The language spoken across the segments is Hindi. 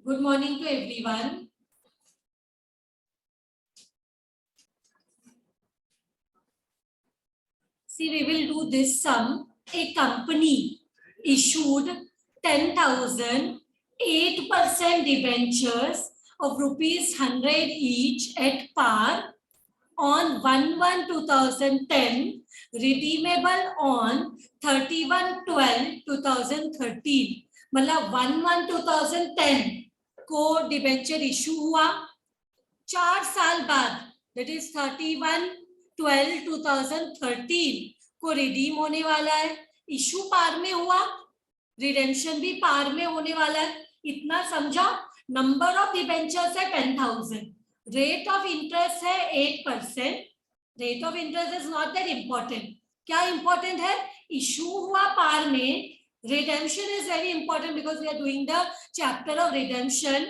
Good morning to everyone. See, we will do this sum. A company issued 10,000 8% debentures of rupees 100 each at par on 1/1/2010, redeemable on 31/12/2013. मतलब 1/1/2010 को डिबेंचर इशू हुआ, 4 साल बाद दैट इज 31/12/2013 को रिडीम होने वाला है। इशू पार में हुआ, रिडेम्पशन भी पार में होने वाला है। इतना समझा। नंबर ऑफ डिबेंचर्स है 10,000, रेट ऑफ इंटरेस्ट है 8%। Rate of interest is not that important. क्या इंपॉर्टेंट है? इशू हुआ पार में। Redemption is very important because we are doing the chapter of redemption.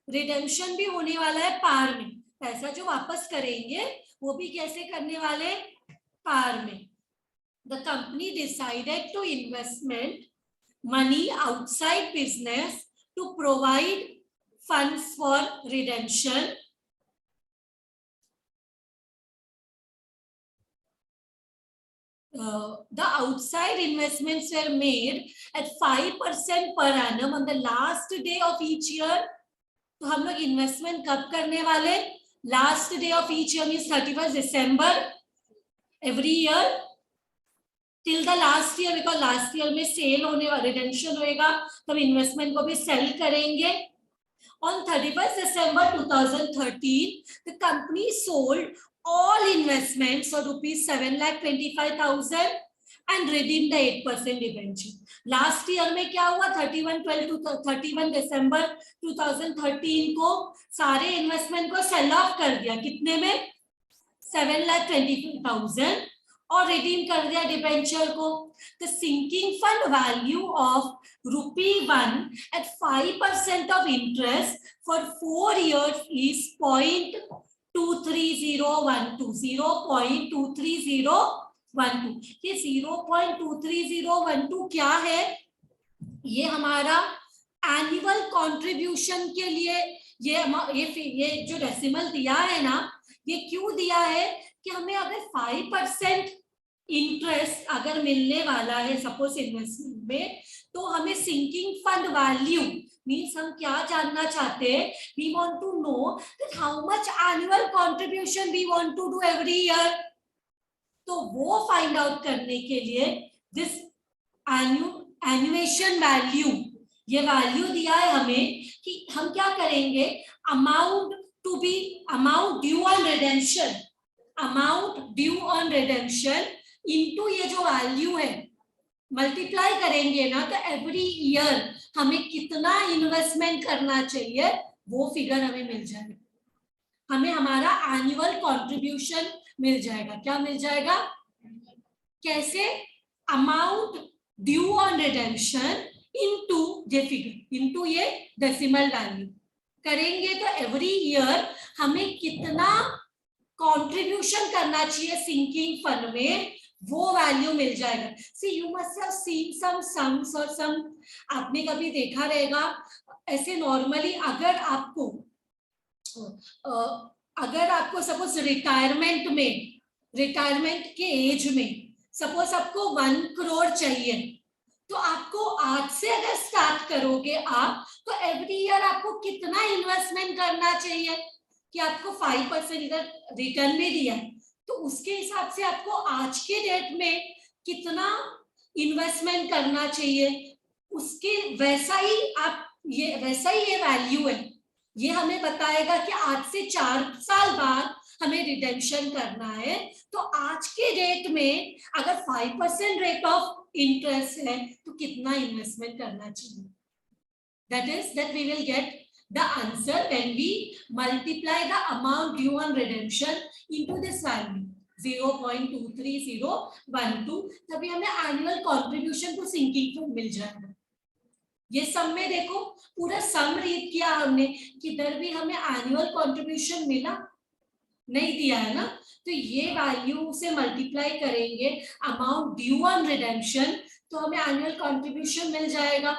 Redemption भी होने वाला है पार में। पैसा जो वापस करेंगे वो भी कैसे करने वाले? पार में। The company decided to investment money outside business to provide funds for redemption. The outside investments were made at 5% per annum on the last day of each year. तो हम लोग इन्वेस्टमेंट कब करने वाले? Last day of each year means 31 December every year till the last year, because last year में सेल होने वाला, रिडेम्पशन होएगा तो हम इन्वेस्टमेंट को भी सेल करेंगे। On 31st December 2013, the company sold all investments for rupees 7,25,000 and redeemed the 8% debenture. Last year में क्या हुआ? 31 दिसंबर 2013 को सारे इन्वेस्टमेंट को सेल ऑफ कर दिया। कितने में? 7,25,000 और रिडीम कर दिया डिबेंचर को। The sinking fund value of ₹1 at 5% of interest for 4 years is 0.23012. 0.23012। ये 0.23012 क्या है? ये हमारा एनुअल कंट्रीब्यूशन के लिए ये जो डेसिमल दिया है ना, ये क्यों दिया है कि हमें अगर 5% इंटरेस्ट अगर मिलने वाला है सपोज इन्वेस्टमेंट में, तो हमें सिंकिंग फंड वैल्यू मीन्स हम क्या जानना चाहते हैं? We want to know that how much annual contribution we want to do every year. तो वो फाइंड आउट करने के लिए दिस एनुएशन वैल्यू, ये वैल्यू दिया है हमें कि हम क्या करेंगे? Amount to be amount due on redemption, amount due on redemption into ये जो वैल्यू है मल्टीप्लाई करेंगे ना, तो एवरी ईयर हमें कितना इन्वेस्टमेंट करना चाहिए वो फिगर हमें मिल जाएगा। हमें हमारा एनुअल कंट्रीब्यूशन मिल जाएगा। क्या मिल जाएगा? कैसे? Amount due on redemption into ये फिगर, इनटू ये डेसिमल वैल्यू करेंगे तो एवरी ईयर हमें कितना कंट्रीब्यूशन करना चाहिए सिंकिंग फंड में, वो वैल्यू मिल जाएगा। See you must have seen some sums और सम, आपने कभी देखा रहेगा ऐसे नॉर्मली अगर आपको सपोज रिटायरमेंट के एज में सपोज आपको 1 करोड़ चाहिए, तो आपको आज से अगर स्टार्ट करोगे आप, तो एवरी ईयर आपको कितना इन्वेस्टमेंट करना चाहिए कि आपको 5% इधर रिटर्न में दिया है, तो उसके हिसाब से आपको आज के डेट में कितना इन्वेस्टमेंट करना चाहिए, उसके वैसा ही ये वैल्यू है। ये हमें बताएगा कि आज से 4 साल बाद हमें रिडेम्पशन करना है, तो आज के डेट में अगर 5% रेट ऑफ इंटरेस्ट है तो कितना इन्वेस्टमेंट करना चाहिए। that we will get the answer when we multiply the amount due on redemption into this value 0.23012, तभी हमें annual contribution to sinking fund मिल जाएगा। ये सम में देखो पूरा सम रीड किया हमने, किधर भी हमें एनुअल कंट्रीब्यूशन मिला नहीं दिया है ना, तो ये वैल्यू से मल्टीप्लाई करेंगे अमाउंट ड्यू ऑन रिडेम्पशन, तो हमें एनुअल कंट्रीब्यूशन मिल जाएगा।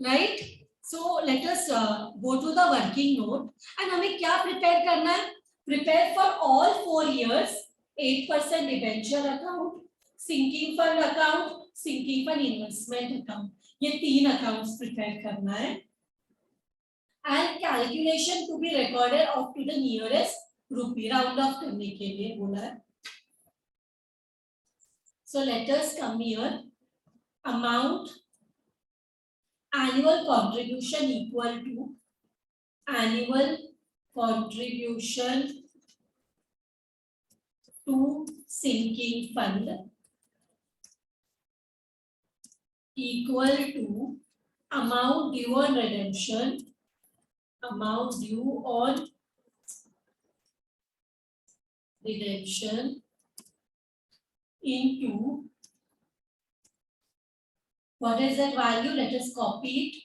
Right? So let us go to the working note and हमें क्या prepare करना है? Prepare for all 4 years 8% debenture account, sinking fund account, sinking fund investment account. ये 3 accounts prepare करना है. And calculation to be recorded up to the nearest rupee, round off करने के लिए बोला है. So let us come here. Amount annual contribution equal to annual contribution to sinking fund equal to amount due on redemption, amount due on redemption into what is that value? Let us copy it.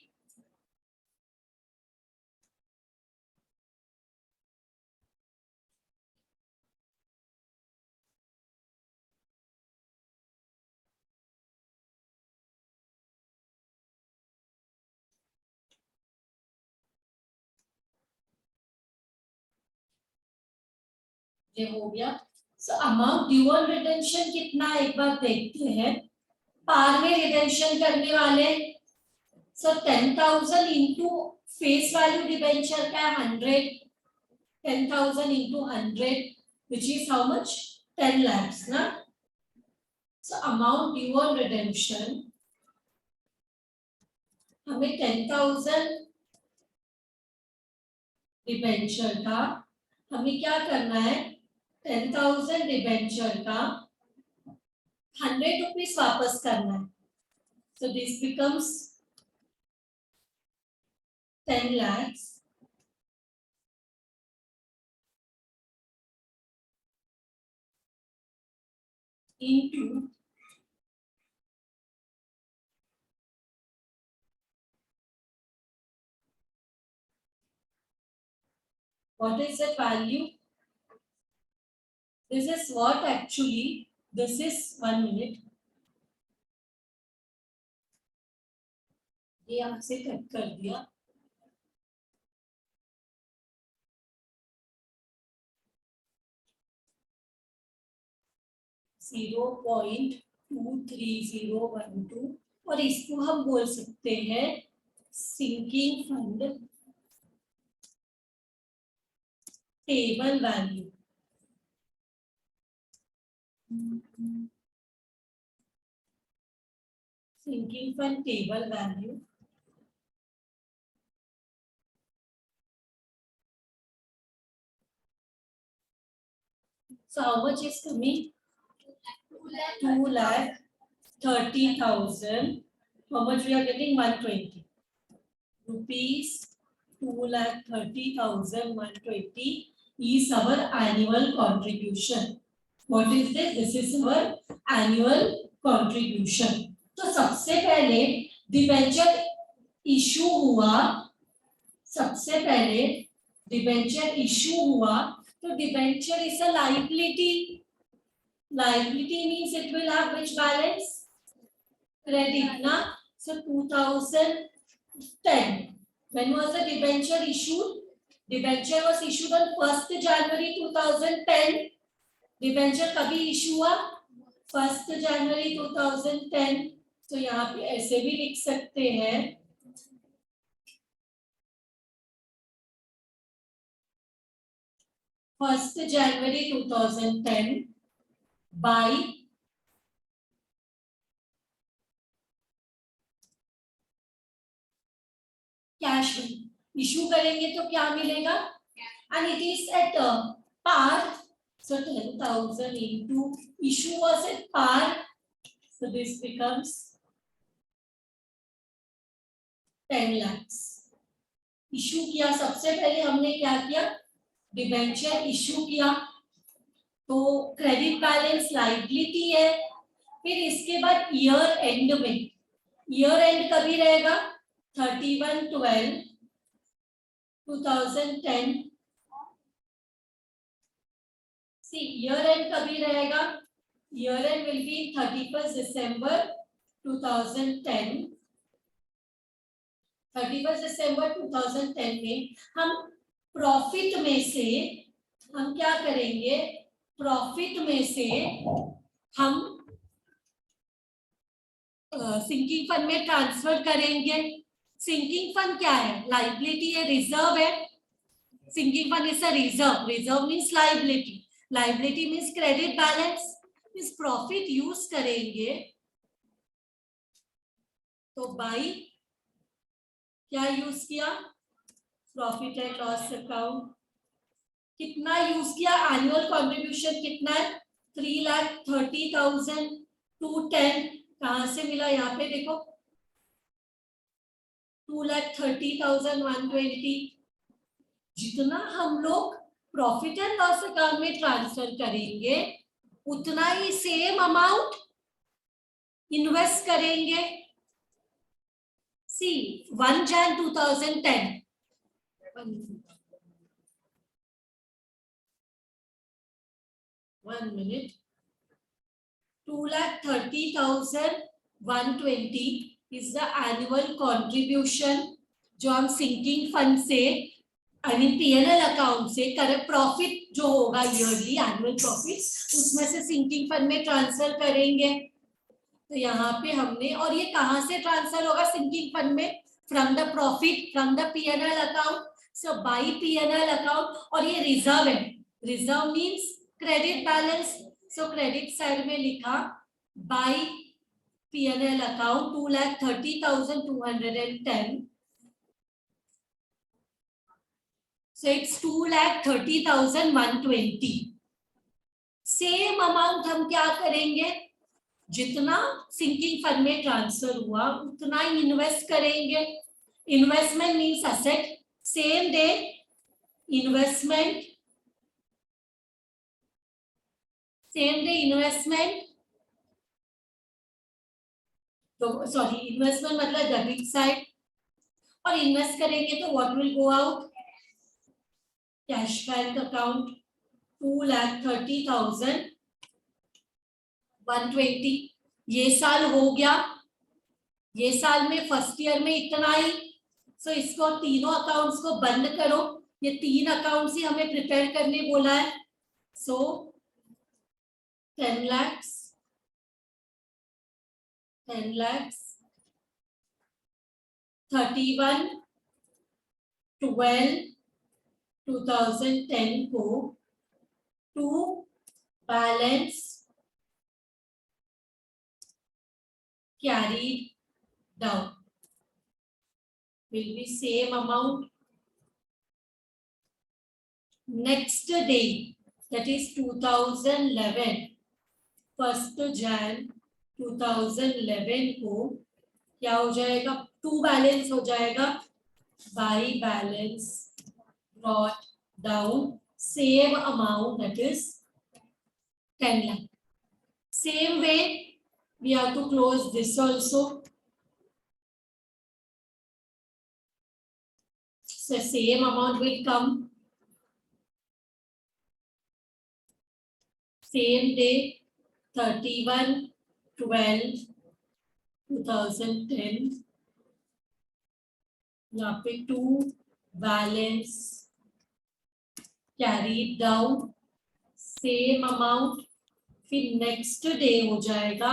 ये हो गया. So amount due on redemption कितना एक बार देखते हैं. पार में redemption करने वाले. So 10,000 into face value debenture का 100. 10,000 into 100, which is how much? 10 lakhs, na? So amount due on redemption. हमें 10,000 डिबेंचर का हमें क्या करना है? 10,000 डिबेंचर का 100 रुपीस वापस करना है. So this becomes 10 lakhs into what is the value? This is what actually, this is 1 minute. ये आपसे कट कर दिया. .23012 और इसको हम बोल सकते हैं sinking fund table value. Sinking fund table value. So how much is coming? 2,30,000. How much we are getting? 120 rupees. 2,30,000. 120 is our annual contribution. What is this? This is our annual contribution. तो सबसे पहले डिबेंचर इशू हुआ. सबसे पहले डिबेंचर इशू हुआ तो debenture is a liability. Liability means it will have which balance? Credit, na? So 2010. When was the debenture issued? Debenture was issued on 1st January 2010. Debenture कभी issue हुआ? 1st January 2010. तो यहाँ पे ऐसे भी लिख सकते हैं. First January 2010 by cash issue करेंगे तो क्या मिलेगा? And it is at par. So 10,000 into issue was at par. So this becomes 10 lakhs. Issue किया. सबसे पहले हमने क्या किया? डिबेंचर इशू किया. तो क्रेडिट बैलेंस लायबिलिटी है. फिर इसके बाद ईयर एंड में. ईयर एंड कभी रहेगा? 31/12/2010. See, year end कभी रहेगा? Year end will be 31st December 2010. 31 दिसंबर 2010 में हम प्रॉफिट में से हम क्या करेंगे, प्रॉफिट में से हम सिंकिंग फंड में ट्रांसफर करेंगे। सिंकिंग फंड क्या है, लाइबिलिटी है, रिजर्व है। Sinking fund is a reserve, reserve means liability, liability means credit balance. इस प्रॉफिट यूज करेंगे तो बाई क्या यूज किया, प्रॉफिट एंड लॉस अकाउंट। कितना यूज किया, एनुअल कंट्रीब्यूशन कितना है, 3,30,000 टू 10, कहां से मिला, यहाँ पे देखो 2,30,120। जितना हम लोग प्रॉफिट एंड लॉस अकाउंट में ट्रांसफर करेंगे उतना ही सेम अमाउंट इन्वेस्ट करेंगे। सी 1 Jan 2010, 1 minute, 2,30,120 is the annual contribution जो हम सिंकिंग फंड से आई मीन पीएनएल अकाउंट से करंट प्रॉफिट जो होगा ईयरली एनुअल प्रॉफिट उसमें से सिंकिंग फंड में ट्रांसफर करेंगे। तो यहाँ पे हमने, और ये कहाँ से ट्रांसफर होगा सिंकिंग फंड में, from the profit from the PNL account, so by PNL account. और ये रिजर्व है, reserve means credit balance, so credit side में लिखा by PNL account 2,30,210, so it's 2,30,120। Same amount हम क्या करेंगे, जितना सिंकिंग फंड में ट्रांसफर हुआ उतना ही इन्वेस्ट करेंगे। Investment means asset, same day investment, same day investment, तो सॉरी इन्वेस्टमेंट मतलब डेबिट साइड, और इन्वेस्ट करेंगे तो what will go out, cash bank account 2,30,120। ये साल हो गया, ये साल में फर्स्ट ईयर में इतना ही, सो इसको तीनों अकाउंट्स को बंद करो। ये 3 अकाउंट्स ही हमें प्रिपेयर करने बोला है, सो 10 lakhs 31/12/2010 को to balance carried down will be same amount. Next day, that is 2011, 1 Jan 2011 को क्या हो जाएगा, टू बैलेंस हो जाएगा, by balance brought down same amount, that is 10 lakh. Same way we have to close this also. So same amount will come, same day 31/12/2010, यहाँ पे to balance carry down same amount, फिर नेक्स्ट डे हो जाएगा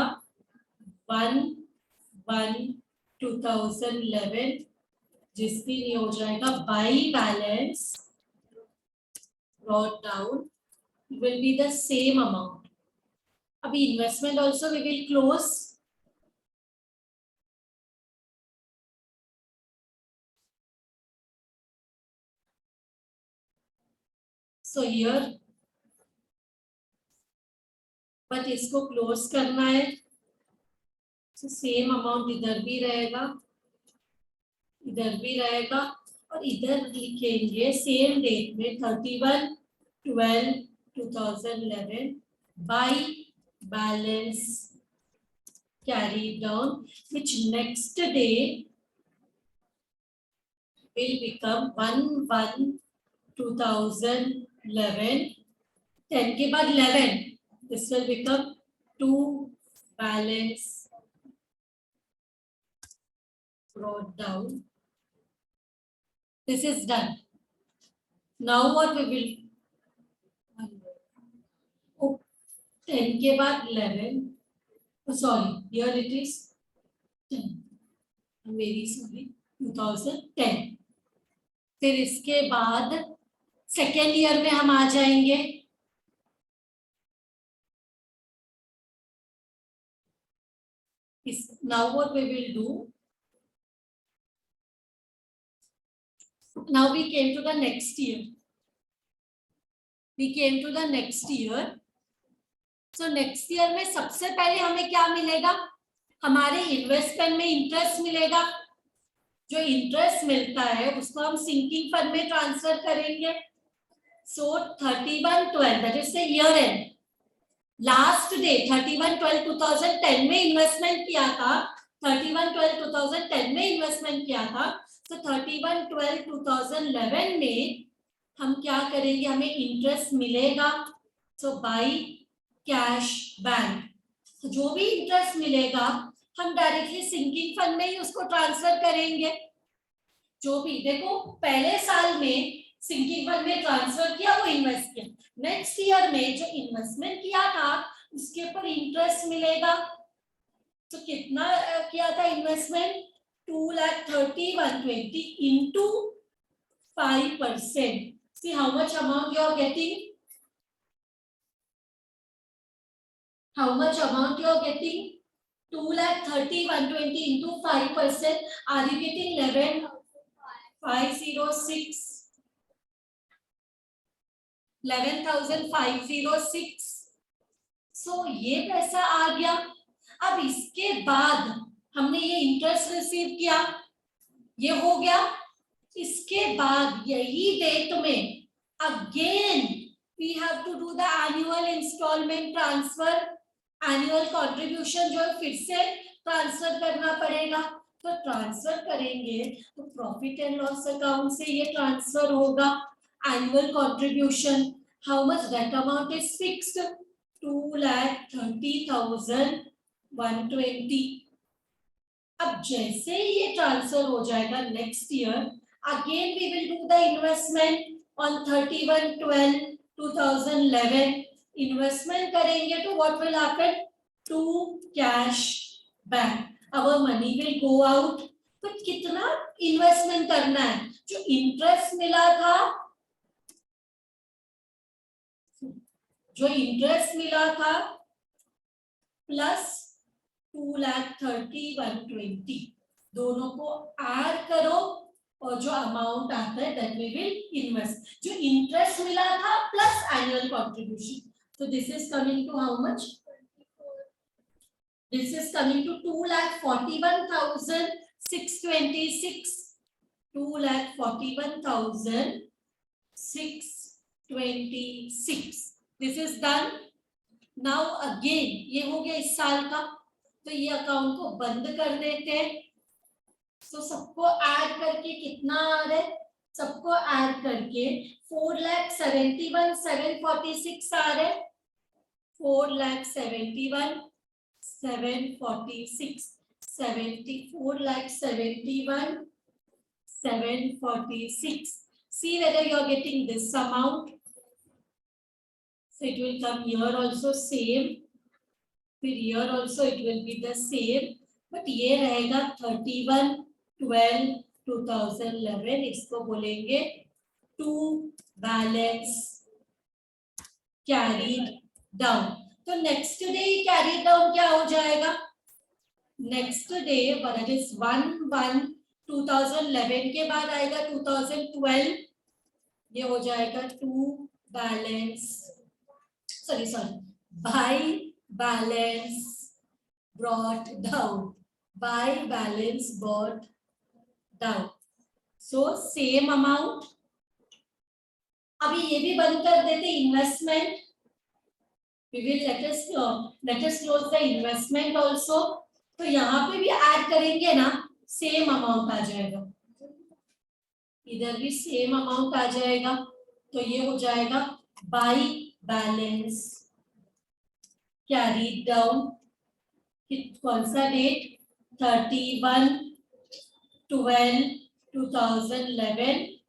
1/1/2011, जिस दिन ये हो जाएगा by balance brought down will be the same amount. अभी investment also we will close. So here, but इसको क्लोज करना है, so सेम अमाउंट इधर भी रहेगा, इधर भी रहेगा, और इधर लिखेंगे सेम डेट में 31/12/2011 by balance carried down, which next day will become 1/1/2011, 10 के बाद 11, this will become 2 balance brought down This is done. Now what we will, oh, 10 के बाद 11, oh, sorry, here it is 10. I'm very sorry, 2010. फिर इसके बाद सेकेंड ईयर में हम आ जाएंगे. Now what we will do? Now we came to the next year. We came to the next year. So next year में सबसे पहले हमें क्या मिलेगा? हमारे इन्वेस्टमेंट में इंटरेस्ट मिलेगा. जो इंटरेस्ट मिलता है उसको हम सिंकिंग फंड में ट्रांसफर करेंगे. So 31/12, that is the year end. Last day 31/12/2010 में इन्वेस्टमेंट किया था. 31/12/2010 में इन्वेस्टमेंट किया था. तो 31/12/2011 में हम क्या करेंगे? हमें इंटरेस्ट मिलेगा. सो बाय कैश बैंक. तो जो भी इंटरेस्ट मिलेगा हम डायरेक्टली सिंकिंग फंड में ही उसको ट्रांसफर करेंगे. जो भी देखो पहले साल में सिंकिंग फंड में ट्रांसफर किया वो इन्वेस्ट किया. नेक्स्ट ईयर में जो इन्वेस्टमेंट किया था उसके ऊपर इंटरेस्ट मिलेगा. तो कितना किया था investment? 2,30,120 into 5%. See how much amount you are getting? How much amount you are getting? 2,30,120 into 5%. Are you getting 11,506? 11,506. So ये पैसा आ गया. अब इसके बाद हमने ये इंटरेस्ट रिसीव किया, ये हो गया. इसके बाद यही डेट में again we have to do the annual installment transfer. Annual contribution जो फिर से ट्रांसफर करना पड़ेगा. तो ट्रांसफर करेंगे तो प्रॉफिट एंड लॉस अकाउंट से ये ट्रांसफर होगा. Annual contribution how much? That amount is fixed 2,30,120. अब जैसे ही ये ट्रांसफर हो जाएगा next year again we will do the investment on 31/12/2011. Investment करेंगे तो what will happen? To cash bank. Our money will go out. तो कितना इन्वेस्टमेंट करना है? जो इंटरेस्ट मिला था, जो इंटरेस्ट मिला था प्लस 2,30,120 दोनों को ऐड करो और जो अमाउंट आता है दैट वी विल इन्वेस्ट. जो इंटरेस्ट मिला था plus annual contribution. So this is coming to how much? This is coming to 2,41,626. 2,41,626. This is done. Now again ये हो गया इस साल का. तो ये अकाउंट को बंद कर देते हैं. तो सबको ऐड करके कितना आ रहा है? सबको ऐड करके 4,71,746 आ रहे. 4,71,746. 4,71,746. See whether you are getting this amount. So it will come here also same. फिर here also it will be the same. But ये रहेगा 31/12/2011. इसको बोलेंगे टू बैलेंस कैरीड डाउन. तो नेक्स्ट डे कैरीड डाउन क्या हो जाएगा? नेक्स्ट डे दैट इज 1/1/2011 के बाद आएगा 2012. ये हो जाएगा to balance by balance brought down. By balance brought down. So same amount. अभी ये भी बंद कर देते investment. We will let us close the investment also. तो यहाँ पे भी ऐड करेंगे ना सेम अमाउंट आ जाएगा. इधर भी सेम अमाउंट आ जाएगा. तो ये हो जाएगा बाय बैलेंस कैरीड डाउन. कौन सा date? 31/12/2011. 2011.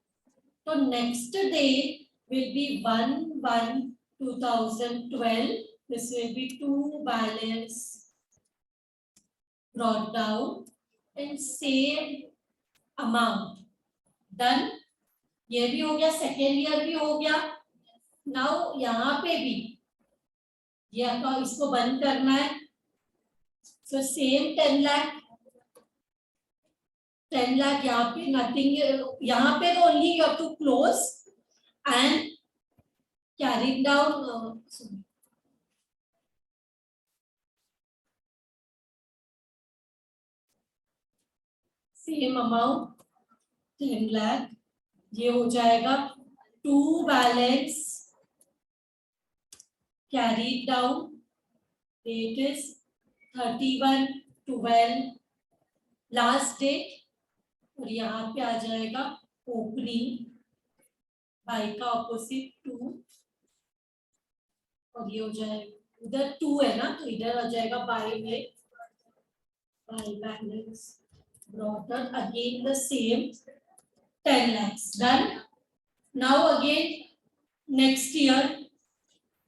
So next day will be 1/1/2012. This will be 2 balance brought down and same amount. Done. ये भी हो गया, सेकेंड ईयर भी हो गया. नाउ यहाँ पे भी ये अकाउंट इसको बंद करना है. सो सेम 10 लाख यहाँ पे नथिंग, यहाँ पे तो only you have to close and carry down. Same amount 10 lakh, ये हो जाएगा 2 balance carry down. Date is 31/12 last date. और यहाँ पे आ जाएगा ओपनिंग बाई का ऑपोजिट 2. और ये हो जाएगा, उधर 2 है ना, तो इधर आ जाएगा बाई में by balance brought up again the same 10 lakhs. Done. Now again next year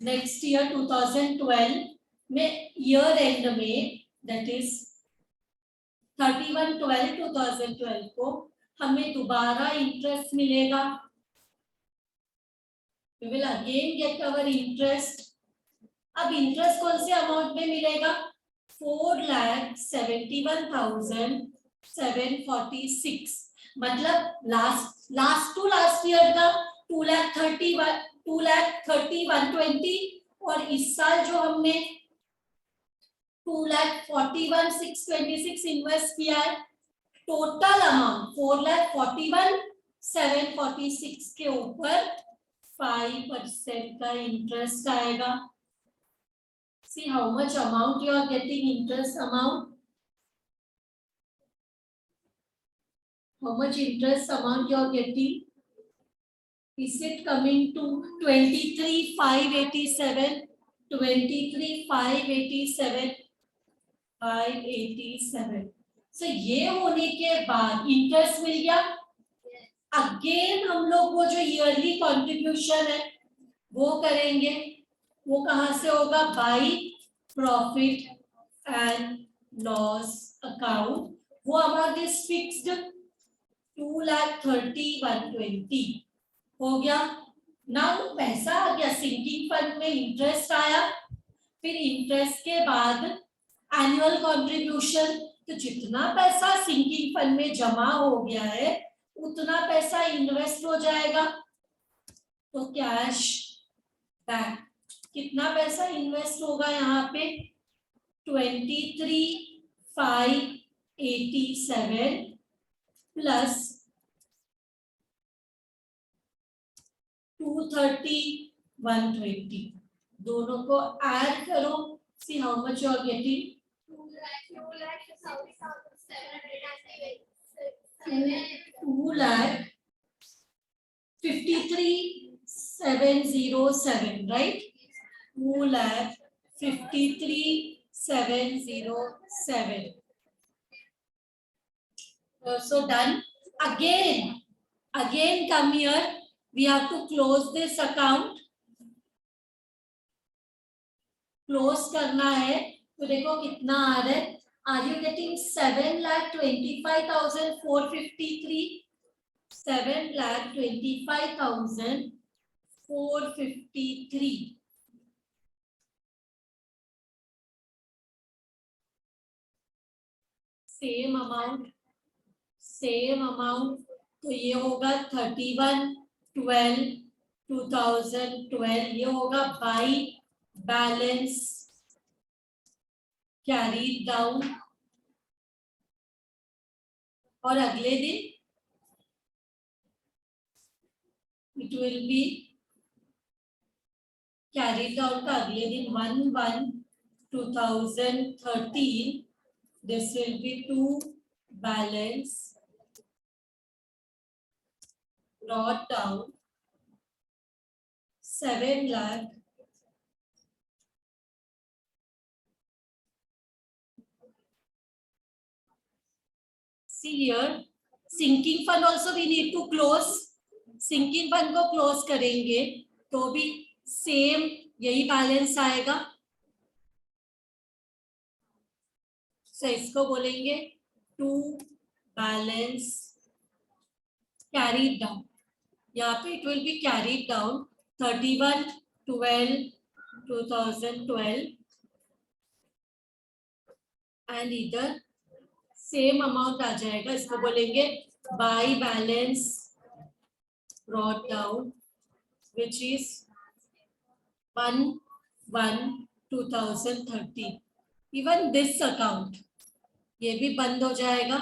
2012 में year end में, that is 31/12/2012 को हमें दोबारा इंटरेस्ट मिलेगा. We will again get our interest. अब इंटरेस्ट कौन से अमाउंट में मिलेगा? 4,71,746. मतलब लास्ट टू लास्ट ईयर का 2,30,120 और इस साल जो हमने 2,41,626 इन्वेस्ट किया है, टोटल अमाउंट 4,41,746 के ऊपर 5% का इंटरेस्ट आएगा. See how much amount you are getting interest amount. How much interest amount you are getting? Is it coming to 23,587? 23,587. So ये होने के बाद इंटरेस्ट मिल गया. अगेन हम लोग वो जो ईयरली कंट्रीब्यूशन है वो करेंगे. वो कहां से होगा? By profit and loss account. वो अमाउंट इज फिक्स्ड 2,30,120 हो गया. नाउ पैसा आ गया सिंकिंग फंड में, इंटरेस्ट आया. फिर इंटरेस्ट के बाद एनुअल कंट्रीब्यूशन. तो जितना पैसा सिंकिंग फंड में जमा हो गया है उतना पैसा इन्वेस्ट हो जाएगा. तो कैश बैक कितना पैसा इन्वेस्ट होगा यहाँ पे? 23,587 प्लस 230,120. दोनों को ऐड करो. See how much you are getting? 2,53,707, right? 2,53,707. So done. Again come here. We have to close this account. Close करना है. तो देखो कितना आ रहा है. Are you getting 7,25,453? 7,25,453. Same amount. तो ये होगा 31/12/2012. ये होगा बाई बैलेंस कैरी डाउन. और अगले दिन it will be carry down का अगले दिन 1/1/2013. This will be 2 balance brought down 7 lakh see here sinking fund also we need to close, sinking fund को क्लोज करेंगे तो भी सेम यही बैलेंस आएगा। सो इसको बोलेंगे टू बैलेंस कैरीड डाउन, यहाँ पे it will be carried down 31/12/2012 and इधर सेम अमाउंट आ जाएगा, इसको बोलेंगे by balance brought down which is 1/1/2013। Even this account ये भी बंद हो जाएगा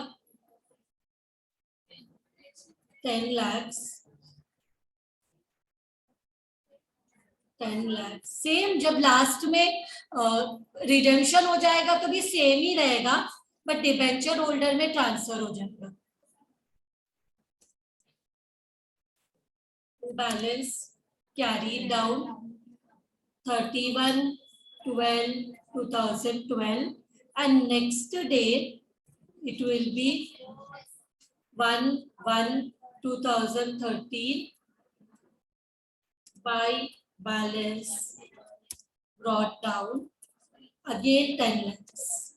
10 lakhs 10 lakhs। सेम जब लास्ट में रिडेम्पशन हो जाएगा तो भी सेम ही रहेगा, बट डिबेंचर होल्डर में ट्रांसफर हो जाएगा। Balance carry down 31/12/2012 and next day it will be 1/1/2013 by balance brought down again 10 lakhs,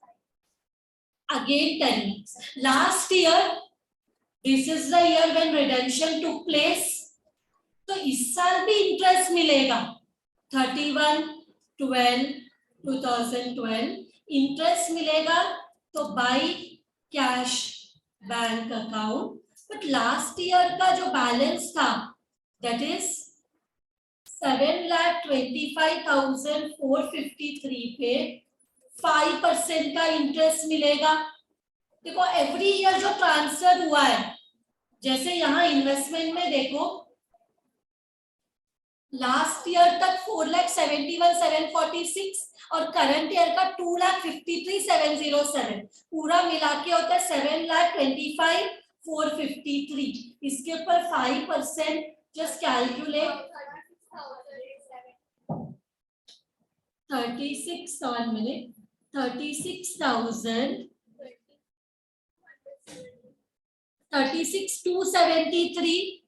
again 10 lakhs. Last year this is the year when redemption took place, तो इस साल भी इंटरेस्ट मिलेगा 31/12/2012 इंटरेस्ट मिलेगा, तो by cash bank account. But last year का जो बैलेंस था दैट इज 7,25,453 पे 5% का इंटरेस्ट मिलेगा। देखो एवरी ईयर जो ट्रांसफर हुआ है, जैसे यहाँ इन्वेस्टमेंट में देखो लास्ट ईयर तक 4,71,746 और करंट ईयर का 2,53,707, पूरा मिला के होता है 7,25,453। इसके ऊपर 5% just calculate 36,273,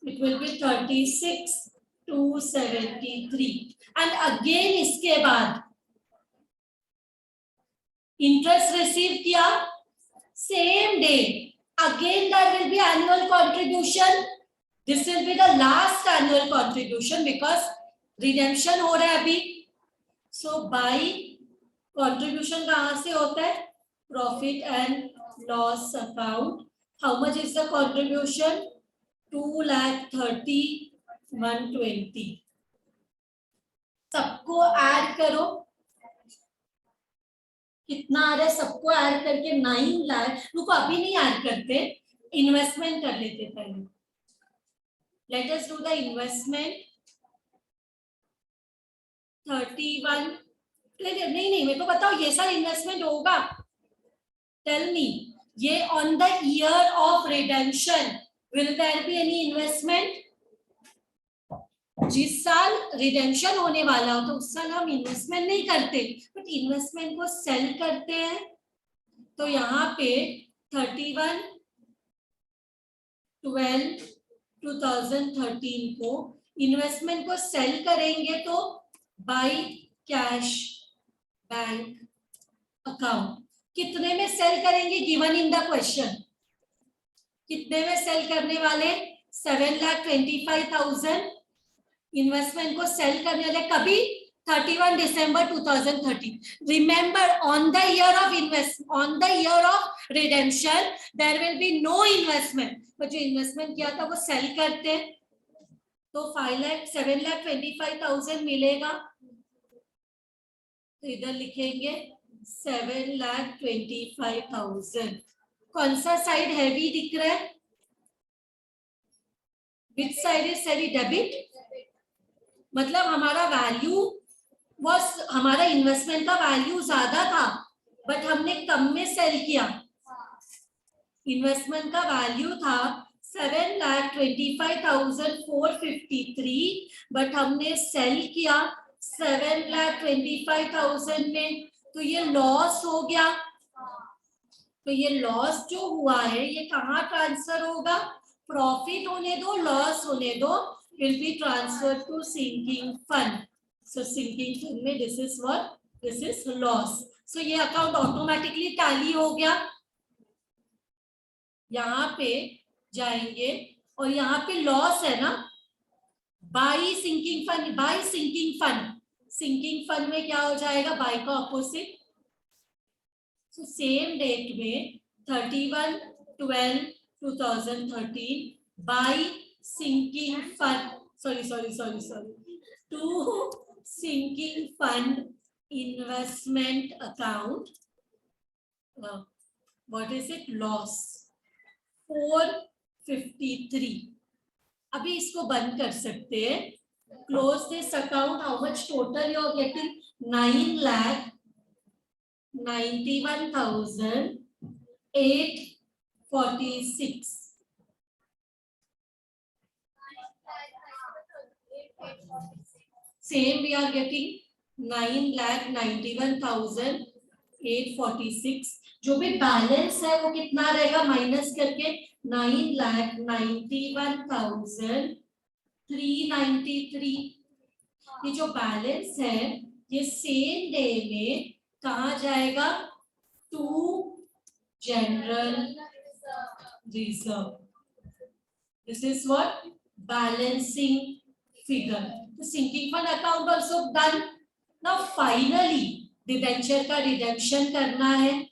it will be 36,273 and again इसके बाद इंटरेस्ट रिसीव किया same day, again there will be annual contribution, this will be the last annual contribution because redemption हो रहा है अभी। सो बाय कंट्रीब्यूशन कहां से होता है, profit and loss account. How much is the contribution, 2,30,120। सबको ऐड करो, कितना आ रहा है सबको ऐड करके 9 लाख। रुको अभी नहीं ऐड करते, इन्वेस्टमेंट कर लेते पहले। Let us do the investment 31। नहीं मेरे को बताओ ये सारा इन्वेस्टमेंट होगा, टेल मी। ये on the year of redemption will there be any investment? जिस साल रिडेम्पशन होने वाला हो तो उस साल हम इन्वेस्टमेंट नहीं करते, बट इन्वेस्टमेंट को सेल करते हैं। तो यहाँ पे 31/12/2013 को इन्वेस्टमेंट को सेल करेंगे तो बाय कैश बैंक अकाउंट। कितने में सेल करेंगे, गिवन इन द क्वेश्चन। कितने में सेल करने वाले, 7,25,000 इन्वेस्टमेंट को सेल करने वाले कभी 31 December 2013। Remember on the year of redemption there will be no investment, but जो इन्वेस्टमेंट किया था वो सेल करते हैं तो 7,25,000 मिलेगा। तो इधर लिखेंगे 7,25,000। कौन सा साइड हैवी दिख रहा है, which side is heavy, debit. मतलब हमारा वैल्यू वॉज, हमारा इन्वेस्टमेंट का वैल्यू ज्यादा था बट हमने कम में सेल किया। इन्वेस्टमेंट का वैल्यू था 7,25,453 बट हमने सेल किया 7,25,000 में, तो ये लॉस हो गया। तो ये लॉस जो हुआ है ये कहाँ ट्रांसफर होगा? प्रॉफिट होने दो, लॉस होने दो, will be transfer to sinking fund. So sinking fund में this is what, this is loss. So ये अकाउंट ऑटोमेटिकली टैली हो गया. यहाँ पे जाएंगे और यहाँ पे लॉस है ना, by sinking fund, by sinking fund. Sinking fund में क्या हो जाएगा? बाई का ऑपोजिट. सो सेम डेट में 31/12/2013 by sinking fund, sorry to sinking fund investment account. What is it? Loss 453. अभी इसको बंद कर सकते हैं. Close this account. How much total you are getting? 9,91,846. Same we are getting 9,91,846. जो भी बैलेंस है वो कितना रहेगा माइनस करके? 9,91,393. ये जो बैलेंस है ये सेम डे में कहाँ जाएगा? To general reserve. This is what? Balancing figure. तो sinking fund account also done. Now finally debenture का रिडेम्पशन करना है.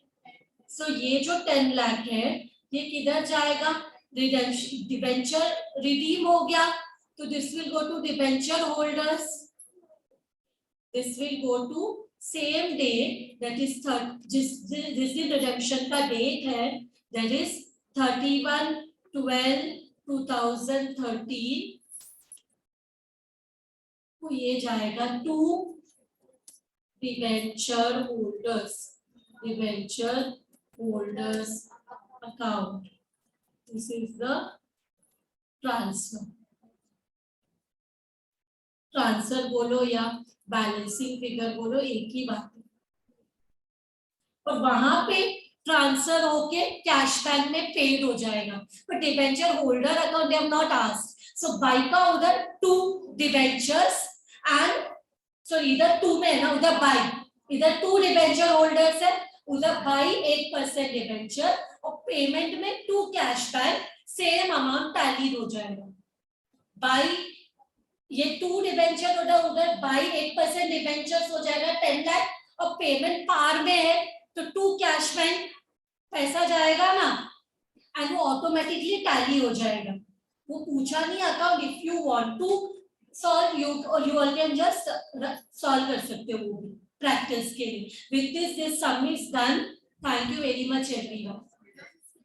सो ये जो 10 लाख है ये किधर जाएगा? डिबेंचर रिडीम हो गया तो this will go to debenture holders. This will go to same day, that is जिस दिन रिडेम्पशन का डेट है, दैट इज 31/12/2013. तो ये जाएगा to debenture holders. Debenture holders account. This is the transfer. Transfer बोलो या बैलेंसिंग फिगर बोलो, एक ही बात है. और वहां पे ट्रांसफर होके कैश बैंक में पेड हो जाएगा. पर debenture holder account they have not asked. So by का उधर टू डिबेंचर्स एंड सॉरी इधर टू में है ना, उधर बाई, इधर टू डिबेंचर होल्डर्स है, उधर बाई 8% डिबेंचर और पेमेंट में to cash bank. Same amount tally हो जाएगा. बाई ये टू डिबेंचर उधर बाई 8% डिबेंचर्स हो जाएगा 10 लाख और पेमेंट पार में है तो टू कैश बैंक पैसा जाएगा ना एंड वो ऑटोमेटिकली टैली हो जाएगा. वो पूछा नहीं account. If you want to solve you all can just solve कर सकते हो वो भी प्रैक्टिस के लिए. With this sum is done. Thank you very much everyone.